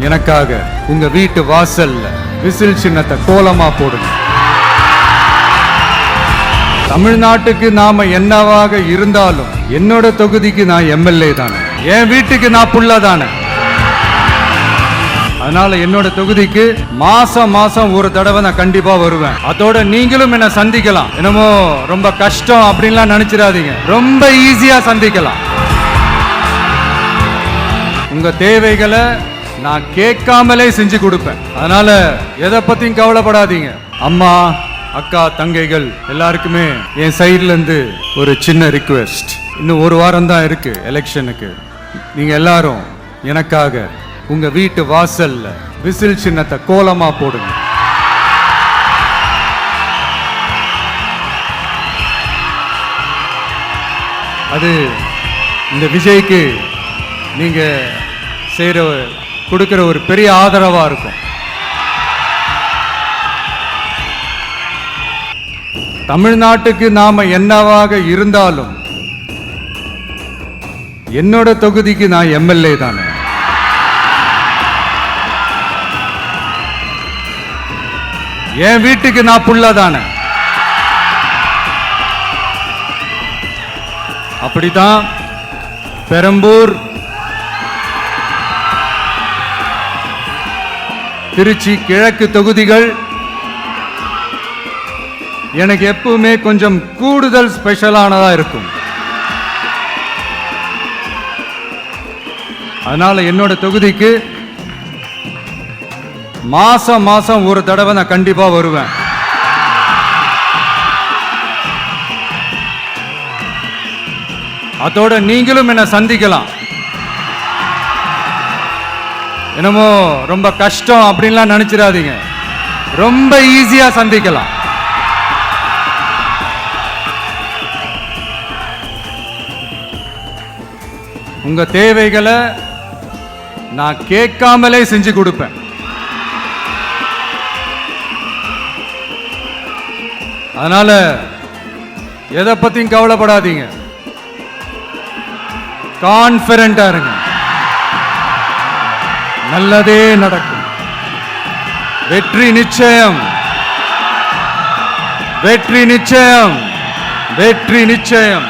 எனக்காக உங்க வீட்டு வாசல்ல விசில் சின்னத்தை கோலமா போடுங்க. தமிழ்நாட்டுக்கு நாம என்னவாக இருந்தாலும் என்னோட தொகுதிக்கு நான் எம்எல்ஏ தானே, என் வீட்டுக்கு நான் புள்ள தானே. அதனால என்னோட தொகுதிக்கு மாசம் மாசம் ஒரு தடவை நான் கண்டிப்பா வருவேன். அதோட நீங்களும் என்ன சந்திக்கலாம். என்னமோ ரொம்ப கஷ்டம் அப்படின்லாம் நினைச்சிடாதீங்க, ரொம்ப ஈஸியா சந்திக்கலாம். உங்க தேவைகளை நான் கேட்காமலே செஞ்சு கொடுப்பேன். அதனால எதை பத்தியும் கவலைப்படாதீங்க. அம்மா, அக்கா, தங்கைகள் எல்லாருக்குமே என் சைட்ல இருந்து ஒரு சின்ன ரிக்வெஸ்ட். இன்னும் ஒரு வாரம் தான் இருக்கு எலெக்ஷனுக்கு. நீங்க எல்லாரும் எனக்காக உங்க வீட்டு வாசல்ல விசில் சின்னத்தை கோலமா போடுங்க. அது இந்த விஜய்க்கு நீங்க கொடுக்கிற ஒரு பெரிய ஆதரவா இருக்கும். தமிழ்நாட்டுக்கு நாம என்னவாக இருந்தாலும் என்னோட தொகுதிக்கு நான் எம்எல்ஏ தானே. என் வீட்டுக்கு நான் புள்ள தானே. அப்படித்தான் பெரம்பூர், திருச்சி கிழக்கு தொகுதிகள் எனக்கு எப்பவுமே கொஞ்சம் கூடுதல் ஸ்பெஷலானதா இருக்கும். அதனால என்னோட தொகுதிக்கு மாசம் மாசம் ஒரு தடவை நான் கண்டிப்பா வருவேன். அதோட நீங்களும் என்ன சந்திக்கலாம். என்னமோ ரொம்ப கஷ்டம் அப்படின்லாம் நினைச்சிடாதீங்க, ரொம்ப ஈஸியா சந்திக்கலாம். உங்க தேவைகளை நான் கேட்காமலே செஞ்சு கொடுப்பேன். அதனால எதை பத்தியும் கவலைப்படாதீங்க, கான்ஃபிடென்ட்டா இருங்க. நல்லதே நடக்கும். வெற்றி நிச்சயம், வெற்றி நிச்சயம், வெற்றி நிச்சயம்.